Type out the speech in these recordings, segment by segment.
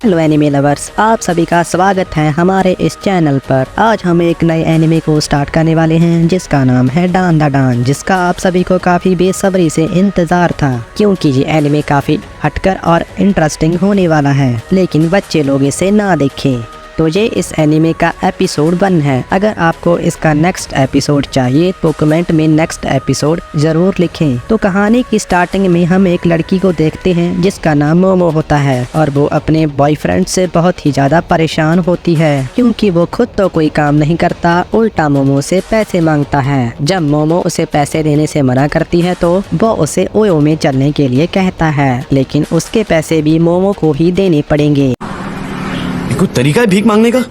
Hello anime lovers, आप सभी का स्वागत है हमारे इस चैनल पर। आज हम एक नए एनिमे को स्टार्ट करने वाले हैं जिसका नाम है डान द डान, जिसका आप सभी को काफ़ी बेसब्री से इंतज़ार था क्योंकि ये एनिमे काफ़ी हटकर और इंटरेस्टिंग होने वाला है। लेकिन बच्चे लोग इसे ना देखें। तो ये इस एनिमे का एपिसोड 1 है। अगर आपको इसका नेक्स्ट एपिसोड चाहिए तो कमेंट में नेक्स्ट एपिसोड ज़रूर लिखें। तो कहानी की स्टार्टिंग में हम एक लड़की को देखते हैं जिसका नाम मोमो होता है और वो अपने बॉयफ्रेंड से बहुत ही ज़्यादा परेशान होती है क्योंकि वो खुद तो कोई काम नहीं करता, उल्टा मोमो से पैसे मांगता है। जब मोमो उसे पैसे देने से मना करती है तो वो उसे ओयो में चलने के लिए कहता है, लेकिन उसके पैसे भी मोमो को ही देने पड़ेंगे। कोई तरीका है भीख मांगने का?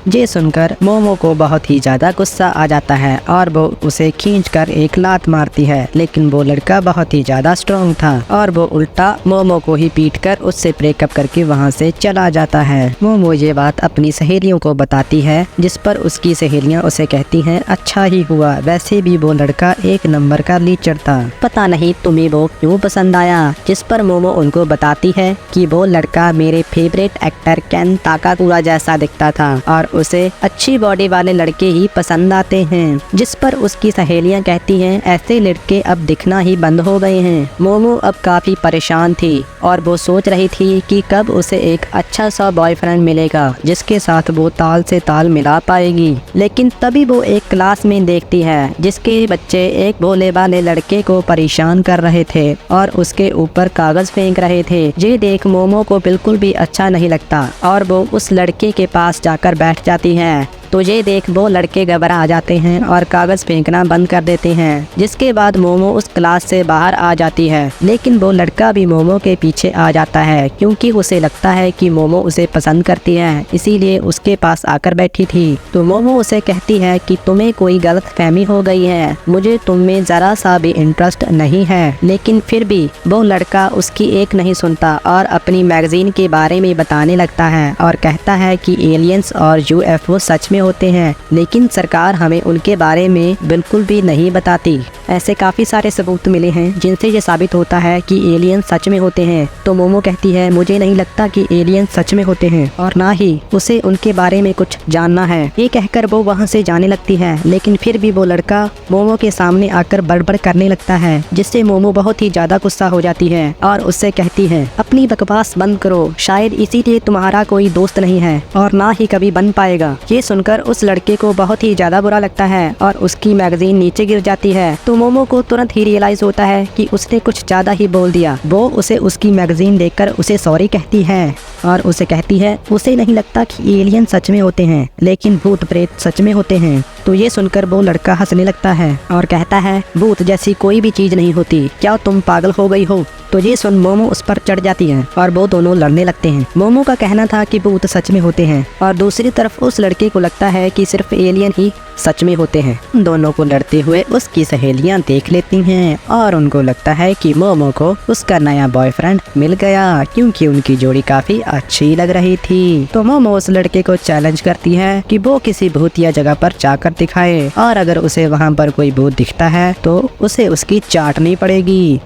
ये सुनकर मोमो को बहुत ही ज्यादा गुस्सा आ जाता है और वो उसे खींचकर एक लात मारती है, लेकिन वो लड़का बहुत ही ज्यादा स्ट्रॉन्ग था और वो उल्टा मोमो को ही पीटकर उससे ब्रेकअप करके वहाँ से चला जाता है। मोमो ये बात अपनी सहेलियों को बताती है, जिस पर उसकी सहेलियाँ उसे कहती हैं अच्छा ही हुआ, वैसे भी वो लड़का एक नंबर का लीचर था, पता नहीं तुम्हें वो क्यों पसंद आया। जिस पर मोमो उनको बताती है कि वो लड़का मेरे फेवरेट एक्टर केन ताकाकुरा जैसा दिखता था और उसे अच्छी बॉडी वाले लड़के ही पसंद आते हैं। जिस पर उसकी सहेलियां कहती हैं ऐसे लड़के अब दिखना ही बंद हो गए हैं। मोमो अब काफी परेशान थी और वो सोच रही थी कि कब उसे एक अच्छा सा बॉयफ्रेंड मिलेगा जिसके साथ वो ताल से ताल मिला पाएगी। लेकिन तभी वो एक क्लास में देखती है जिसके बच्चे एक भोले वाले लड़के को परेशान कर रहे थे और उसके ऊपर कागज फेंक रहे थे। ये देख मोमो को बिल्कुल भी अच्छा नहीं लगता और वो उस लड़के के पास जाकर बैठ जाती है। तो ये देख वो लड़के घबरा जाते हैं और कागज फेंकना बंद कर देते हैं। जिसके बाद मोमो उस क्लास से बाहर आ जाती है, लेकिन वो लड़का भी मोमो के पीछे आ जाता है क्योंकि उसे लगता है कि मोमो उसे पसंद करती है, इसीलिए उसके पास आकर बैठी थी। तो मोमो उसे कहती है कि तुम्हें कोई गलतफहमी हो गई है, मुझे तुम में जरा सा भी इंटरेस्ट नहीं है। लेकिन फिर भी वो लड़का उसकी एक नहीं सुनता और अपनी मैगजीन के बारे में बताने लगता है और कहता है कि एलियंस और यूएफओ सच में होते हैं, लेकिन सरकार हमें उनके बारे में बिल्कुल भी नहीं बताती। ऐसे काफी सारे सबूत मिले हैं जिनसे ये साबित होता है कि एलियन सच में होते हैं। तो मोमो कहती है मुझे नहीं लगता कि एलियन सच में होते हैं और ना ही उसे उनके बारे में कुछ जानना है। ये कहकर वो वहाँ से जाने लगती है, लेकिन फिर भी वो लड़का मोमो के सामने आकर बड़बड़ करने लगता है, जिससे मोमो बहुत ही ज्यादा गुस्सा हो जाती है और उससे कहती है अपनी बकवास बंद करो, शायद इसीलिए तुम्हारा कोई दोस्त नहीं है और ना ही कभी बन पाएगा। ये सुनकर उस लड़के को बहुत ही ज्यादा बुरा लगता है और उसकी मैगजीन नीचे गिर जाती है। तो मोमो को तुरंत ही रियलाइज होता है कि उसने कुछ ज्यादा ही बोल दिया। वो उसे उसकी मैगजीन देखकर उसे सॉरी कहती है और उसे कहती है उसे नहीं लगता कि एलियन सच में होते हैं, लेकिन भूत प्रेत सच में होते हैं। तो ये सुनकर वो लड़का हंसने लगता है और कहता है भूत जैसी कोई भी चीज नहीं होती, क्या तुम पागल हो गई हो? तो ये सुन मोमो उस पर चढ़ जाती है और वो दोनों लड़ने लगते हैं। मोमो का कहना था कि भूत सच में होते हैं और दूसरी तरफ उस लड़के को लगता है कि सिर्फ एलियन ही सच में होते हैं। दोनों को लड़ते हुए उसकी सहेलियां देख लेती हैं और उनको लगता है कि मोमो को उसका नया बॉयफ्रेंड मिल गया क्योंकि उनकी जोड़ी काफी अच्छी लग रही थी। तो मोमो उस लड़के को चैलेंज करती है कि वो किसी भूतिया जगह पर जाकर दिखाए और अगर उसे वहाँ पर कोई भूत दिखता है तो उसे उसकी चाटनी पड़ेगी।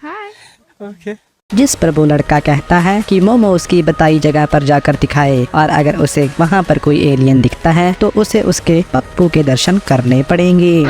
Okay. जिस पर वो लड़का कहता है कि मोमो उसकी बताई जगह पर जाकर दिखाए और अगर उसे वहाँ पर कोई एलियन दिखता है तो उसे उसके पप्पू के दर्शन करने पड़ेंगे।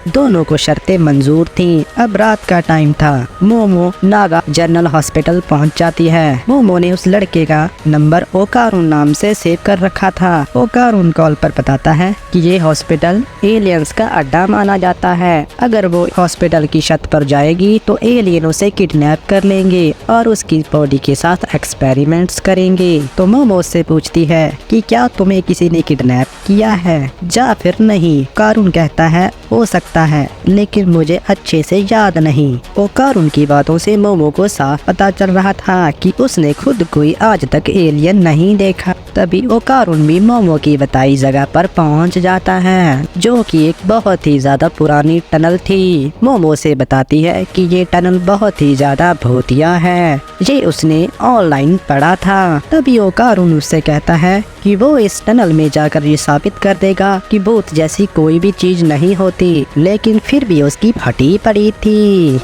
दोनों को शर्तें मंजूर थीं। अब रात का टाइम था। मोमो नागा जनरल हॉस्पिटल पहुंच जाती है। मोमो ने उस लड़के का नंबर ओकारून नाम से सेव कर रखा था। ओकारून कॉल पर बताता है कि ये हॉस्पिटल एलियंस का अड्डा माना जाता है। अगर वो हॉस्पिटल की छत पर जाएगी तो एलियन उसे किडनैप कर लेंगे और उसकी बॉडी के साथ एक्सपेरिमेंट्स करेंगे। तो मोमो उससे पूछती है कि क्या तुम्हें किसी ने किडनैप किया है या फिर नहीं? कारून कहता है हो सकता है, लेकिन मुझे अच्छे से याद नहीं। ओकारून की बातों से मोमो को साफ पता चल रहा था कि उसने खुद कोई आज तक एलियन नहीं देखा। तभी ओकारून भी मोमो की बताई जगह पर पहुंच जाता है, जो कि एक बहुत ही ज्यादा पुरानी टनल थी। मोमो से बताती है कि ये टनल बहुत ही ज्यादा भूतिया है, ये उसने ऑनलाइन पढ़ा था। तभी ओकारून उससे कहता है कि वो इस टनल में जाकर ये साबित कर देगा कि भूत जैसी कोई भी चीज नहीं होती, लेकिन फिर भी उसकी फटी पड़ी थी।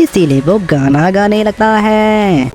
इसीलिए वो गाना गाने लगता है।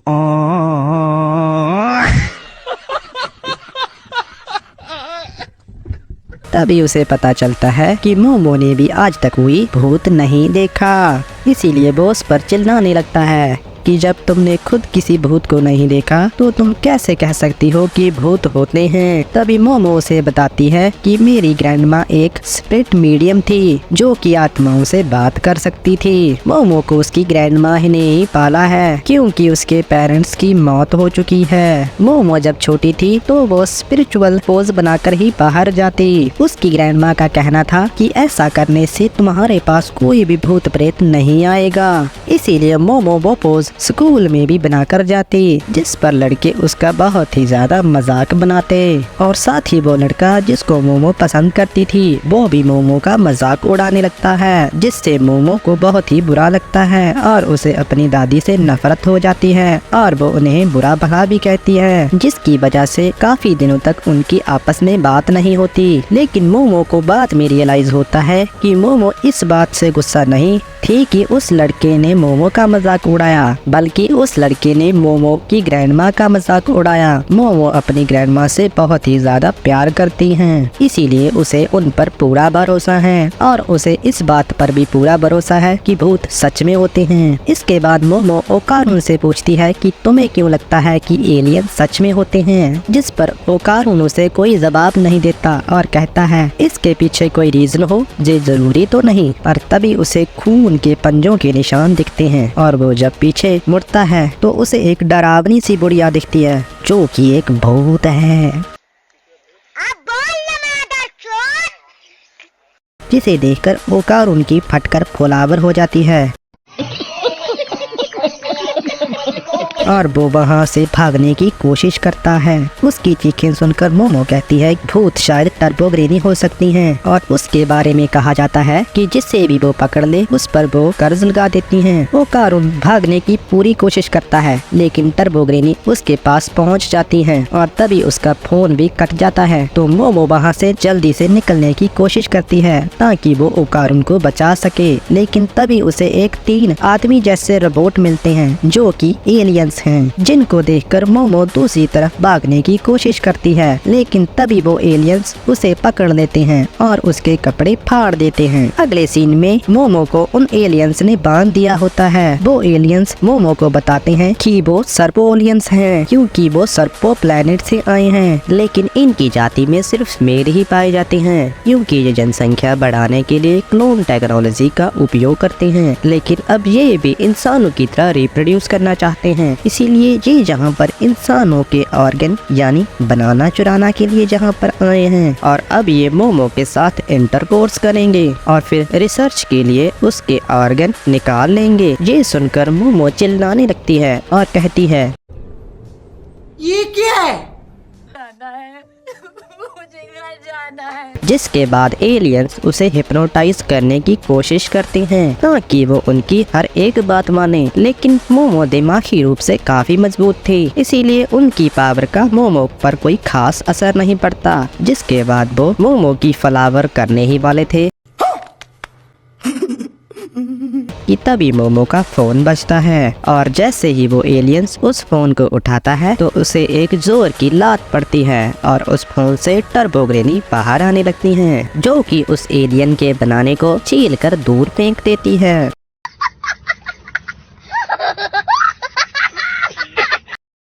तभी उसे पता चलता है कि मोमो ने भी आज तक कोई भूत नहीं देखा। इसीलिए वो उस पर चिल्लाने लगता है कि जब तुमने खुद किसी भूत को नहीं देखा तो तुम कैसे कह सकती हो कि भूत होते हैं। तभी मोमो उसे बताती है कि मेरी ग्रैंडमा एक स्पिरिट मीडियम थी जो कि आत्माओं से बात कर सकती थी। मोमो को उसकी ग्रैंडमा ही ने ही पाला है क्योंकि उसके पेरेंट्स की मौत हो चुकी है। मोमो जब छोटी थी तो वो स्पिरिचुअल पोज बनाकर ही बाहर जाती। उसकी ग्रैंडमा का कहना था कि ऐसा करने से तुम्हारे पास कोई भी भूत प्रेत नहीं आएगा। इसीलिए मोमो वो पोज स्कूल में भी बनाकर जाती, जिस पर लड़के उसका बहुत ही ज्यादा मजाक बनाते और साथ ही वो लड़का जिसको मोमो पसंद करती थी वो भी मोमो का मजाक उड़ाने लगता है, जिससे मोमो को बहुत ही बुरा लगता है और उसे अपनी दादी से नफरत हो जाती है और वो उन्हें बुरा भला भी कहती है, जिसकी वजह से काफी दिनों तक उनकी आपस में बात नहीं होती। लेकिन मोमो को बाद में रियलाइज होता है कि मोमो इस बात से गुस्सा नहीं थी कि उस लड़के ने मोमो का मजाक उड़ाया, बल्कि उस लड़के ने मोमो की ग्रैंडमा का मजाक उड़ाया। मोमो अपनी ग्रैंडमा से बहुत ही ज्यादा प्यार करती हैं, इसीलिए उसे उन पर पूरा भरोसा है और उसे इस बात पर भी पूरा भरोसा है कि भूत सच में होते हैं। इसके बाद मोमो ओकारुन से पूछती है कि तुम्हें क्यों लगता है कि एलियन सच में होते हैं, जिस पर ओकारुन उसे कोई जवाब नहीं देता और कहता है इसके पीछे कोई रीजन हो ये जरूरी तो नहीं। और तभी उसे खून के पंजों के निशान दिखते हैं और वो जब पीछे मुड़ता है तो उसे एक डरावनी सी बुढ़िया दिखती है जो कि एक भूत है, जिसे देखकर ओकारुन की फटकर फुलावर हो जाती है और वो वहाँ से भागने की कोशिश करता है। उसकी चीखें सुनकर मोमो कहती है भूत शायद टर्बो ग्रेनी हो सकती हैं और उसके बारे में कहा जाता है कि जिससे भी वो पकड़ ले उस पर वो कर्ज लगा देती हैं। ओकारुन भागने की पूरी कोशिश करता है लेकिन टर्बो ग्रेनी उसके पास पहुँच जाती है और तभी उसका फोन भी कट जाता है। तो मोमो वहाँ से जल्दी से निकलने की कोशिश करती है ताकि वो ओकारुन को बचा सके, लेकिन तभी उसे एक 3 आदमी जैसे रोबोट मिलते हैं जो कि एलियंस हैं, जिनको देखकर मोमो दूसरी तरफ भागने की कोशिश करती है। लेकिन तभी वो एलियंस उसे पकड़ लेते हैं और उसके कपड़े फाड़ देते हैं। अगले सीन में मोमो को उन एलियंस ने बांध दिया होता है। वो एलियंस मोमो को बताते हैं कि वो सर्पो एलियंस हैं क्योंकि वो सर्पो प्लेनेट से आए हैं, लेकिन इनकी जाति में सिर्फ मेल ही पाए जाते हैं क्योंकि ये जनसंख्या बढ़ाने के लिए क्लोन टेक्नोलॉजी का उपयोग करते हैं। लेकिन अब ये भी इंसानों की तरह रिप्रोड्यूस करना चाहते हैं, इसीलिए ये जहाँ पर इंसानों के ऑर्गन यानी बनाना चुराना के लिए जहाँ पर आए हैं और अब ये मोमो के साथ इंटरकोर्स करेंगे और फिर रिसर्च के लिए उसके ऑर्गन निकाल लेंगे। ये सुनकर मोमो चिल्लाने लगती है और कहती है ये क्या है? मुझे घर जाना है। जिसके बाद एलियंस उसे हिप्नोटाइज करने की कोशिश करते हैं ताकि वो उनकी हर एक बात माने, लेकिन मोमो दिमागी रूप से काफी मजबूत थी, इसीलिए उनकी पावर का मोमो पर कोई खास असर नहीं पड़ता। जिसके बाद वो मोमो की फ्लावर करने ही वाले थे कि तभी मोमो का फोन बजता है और जैसे ही वो एलियंस उस फोन को उठाता है तो उसे एक जोर की लात पड़ती है और उस फोन से टर्बो ग्रेनी बाहर आने लगती हैं, जो कि उस एलियन के बनाने को छील कर दूर फेंक देती है।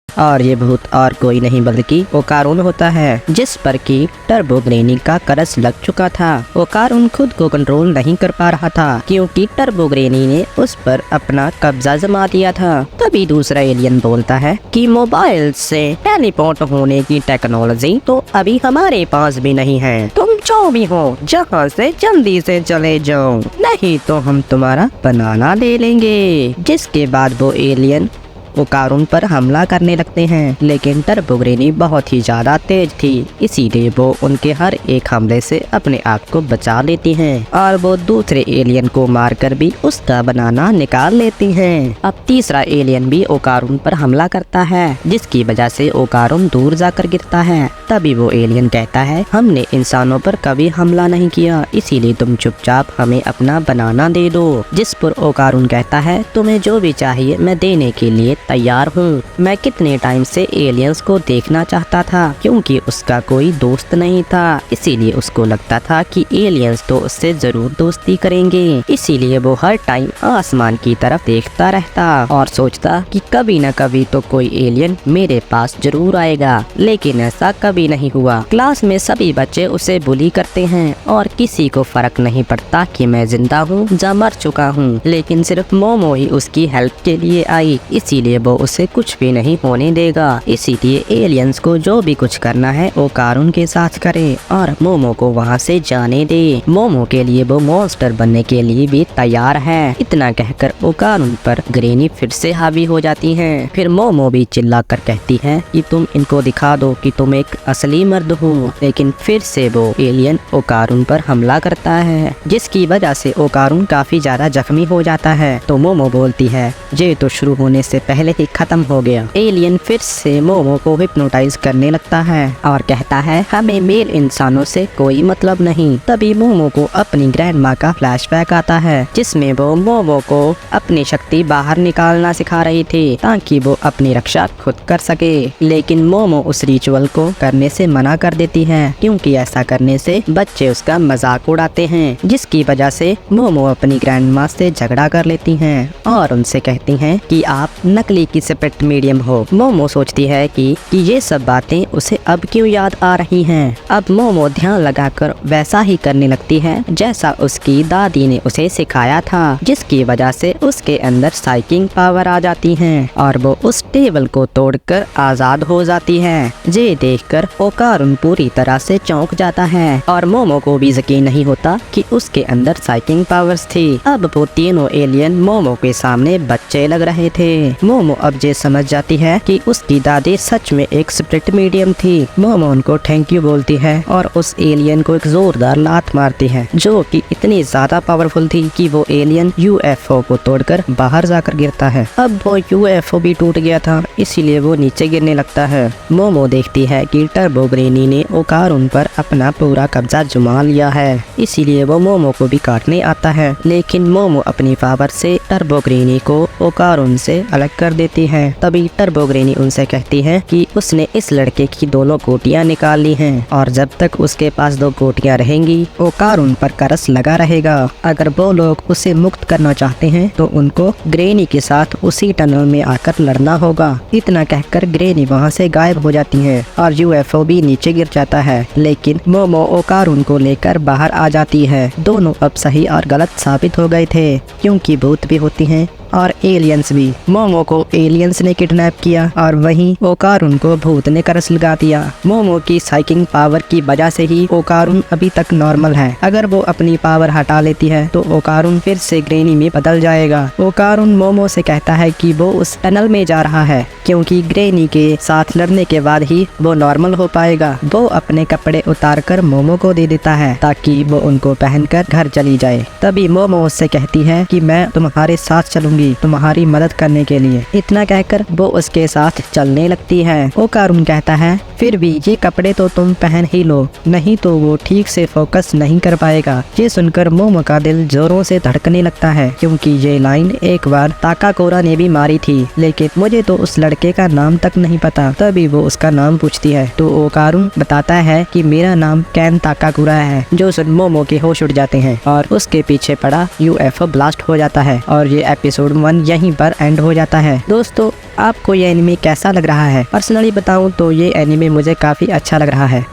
और ये भूत और कोई नहीं बल्कि ओकारुन होता है, जिस पर कि टर्बो ग्रेनी का करस लग चुका था। ओकारुन खुद को कंट्रोल नहीं कर पा रहा था क्योंकि टर्बो ग्रेनी ने उस पर अपना कब्जा जमा दिया था। तभी दूसरा एलियन बोलता है कि मोबाइल से टेलीपोर्ट होने की टेक्नोलॉजी तो अभी हमारे पास भी नहीं है, तुम जो भी हो जहाँ से जल्दी से चले जाओ, नहीं तो हम तुम्हारा बनाना ले लेंगे। जिसके बाद वो एलियन ओकारुन पर हमला करने लगते हैं, लेकिन टर्बो ग्रेनी बहुत ही ज्यादा तेज थी, इसीलिए वो उनके हर एक हमले से अपने आप को बचा लेती हैं और वो दूसरे एलियन को मारकर भी उसका बनाना निकाल लेती हैं। अब तीसरा एलियन भी ओकारुन पर हमला करता है, जिसकी वजह से ओकारुन दूर जाकर गिरता है। तभी वो एलियन कहता है, हमने इंसानों पर कभी हमला नहीं किया, इसीलिए तुम चुपचाप हमें अपना बनाना दे दो। जिस पर ओकारुन कहता है, तुम्हें जो भी चाहिए मैं देने के लिए तैयार हूँ। मैं कितने टाइम से एलियंस को देखना चाहता था, क्योंकि उसका कोई दोस्त नहीं था, इसीलिए उसको लगता था कि एलियंस तो उससे जरूर दोस्ती करेंगे। इसीलिए वो हर टाइम आसमान की तरफ देखता रहता और सोचता कि कभी न कभी तो कोई एलियन मेरे पास जरूर आएगा, लेकिन ऐसा कभी नहीं हुआ। क्लास में सभी बच्चे उसे बुली करते हैं और किसी को फर्क नहीं पड़ता कि मैं जिंदा हूँ या मर चुका हूँ, लेकिन सिर्फ मोमो ही उसकी हेल्प के लिए आई, इसीलिए वो उसे कुछ भी नहीं होने देगा। इसीलिए एलियंस को जो भी कुछ करना है ओकारुन के साथ करे और मोमो को वहाँ से जाने दे। मोमो के लिए वो मॉन्स्टर बनने के लिए भी तैयार है। इतना कहकर ओकारुन पर ग्रेनी फिर से हावी हो जाती है। फिर मोमो भी चिल्लाकर कहती है कि तुम इनको दिखा दो कि तुम एक असली मर्द हो, लेकिन फिर से वो एलियन ओकारुन पर हमला करता है, जिसकी वजह से ओकारुन काफी ज्यादा जख्मी हो जाता है। तो मोमो बोलती है, ये तो शुरू होने से पहले ही खत्म हो गया। एलियन फिर से मोमो को हिप्नोटाइज करने लगता है और कहता है, हमें मेल इंसानों से कोई मतलब नहीं। तभी मोमो को अपनी ग्रैंड माँ का फ्लैशबैक आता है, जिसमें वो मोमो को अपनी शक्ति बाहर निकालना सिखा रही थी ताकि वो अपनी रक्षा खुद कर सके। लेकिन मोमो उस रिचुअल को करने से मना कर देती है, क्योंकि ऐसा करने से बच्चे उसका मजाक उड़ाते हैं, जिसकी वजह से मोमो अपनी ग्रैंड माँ से झगड़ा कर लेती हैं और उनसे कहती हैं कि आप नकली की सेपरेट मीडियम हो। मोमो सोचती है कि ये सब बातें उसे अब क्यों याद आ रही हैं। अब मोमो ध्यान लगाकर वैसा ही करने लगती है जैसा उसकी दादी ने उसे सिखाया था, जिसकी वजह से उसके अंदर साइकिंग पावर आ जाती है और वो उस टेबल को तोड़कर आजाद हो जाती है। ये देखकर ओकारुन पूरी तरह से चौंक जाता है और मोमो को भी यकीन नहीं होता कि उसके अंदर साइकिंग पावर्स थी। अब वो तीनों एलियन मोमो के सामने बच्चे लग रहे थे। मोमो अब ये समझ जाती है कि उसकी दादी सच में एक स्प्लिट मीडियम थी। मोमो उनको थैंक यू बोलती है और उस एलियन को एक जोरदार लात मारती है, जो कि इतनी ज्यादा पावरफुल थी कि वो एलियन यूएफओ को तोड़कर बाहर जाकर गिरता है। अब वो यूएफओ भी टूट गया था, इसीलिए वो नीचे गिरने लगता है। मोमो देखती है कि टर्बो ग्रेनी ने ओकारुन पर अपना पूरा कब्जा जमा लिया है, इसीलिए वो मोमो को भी काटने आता है, लेकिन मोमो अपनी पावर से टर्बो ग्रेनी को ओकारुन से अलग कर देती है। तभी टर्बो ग्रेनी उनसे कहती है कि उसने इस लड़के की दोनों गोटियां निकाल ली हैं और जब तक उसके पास 2 गोटियां रहेंगी ओकारुन पर करस लगा रहेगा। अगर वो लोग उसे मुक्त करना चाहते हैं तो उनको ग्रेनी के साथ उसी टनल में आकर लड़ना होगा। इतना कहकर ग्रेनी वहाँ से गायब हो जाती है और यूएफओ भी नीचे गिर जाता है, लेकिन मोमो ओकारुन को लेकर बाहर आ जाती है। दोनों अब सही और गलत साबित हो गए थे, क्योंकि भूत भी होती हैं और एलियंस भी। मोमो को एलियंस ने किडनैप किया और वहीं ओकारुन को भूत ने करस लगा दिया। मोमो की साइकिंग पावर की वजह से ही ओकारुन अभी तक नॉर्मल है। अगर वो अपनी पावर हटा लेती है तो ओकारुन फिर से ग्रेनी में बदल जाएगा। ओकारुन मोमो से कहता है कि वो उस टनल में जा रहा है, क्योंकि ग्रेनी के साथ लड़ने के बाद ही वो नॉर्मल हो पाएगा। वो अपने कपड़े उतारकर मोमो को दे देता है ताकि वो उनको पहनकर घर चली जाए। तभी मोमो उससे कहती है कि मैं तुम्हारे साथ चलूंगी तुम्हारी मदद करने के लिए। इतना कहकर वो उसके साथ चलने लगती है। ओकारुन कहता है, फिर भी ये कपड़े तो तुम पहन ही लो, नहीं तो वो ठीक से फोकस नहीं कर पाएगा। ये सुनकर मोमो का दिल जोरों से धड़कने लगता है, क्योंकि ये लाइन एक बार ताकाकोरा ने भी मारी थी, लेकिन मुझे तो उस लड़के का नाम तक नहीं पता। तभी वो उसका नाम पूछती है तो ओकारुन बताता है कि मेरा नाम कैन ताकाकोरा है। जो सुन मोमो के होश उड़ जाते हैं और उसके पीछे पड़ा यूएफओ ब्लास्ट हो जाता है और ये एपिसोड 1 यहीं पर एंड हो जाता है। दोस्तों, आपको ये एनिमे कैसा लग रहा है? पर्सनली बताऊं तो ये एनिमे मुझे काफी अच्छा लग रहा है।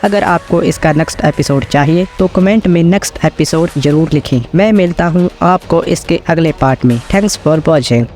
अगर आपको इसका नेक्स्ट एपिसोड चाहिए तो कमेंट में नेक्स्ट एपिसोड जरूर लिखें। मैं मिलता हूं आपको इसके अगले पार्ट में। Thanks for watching.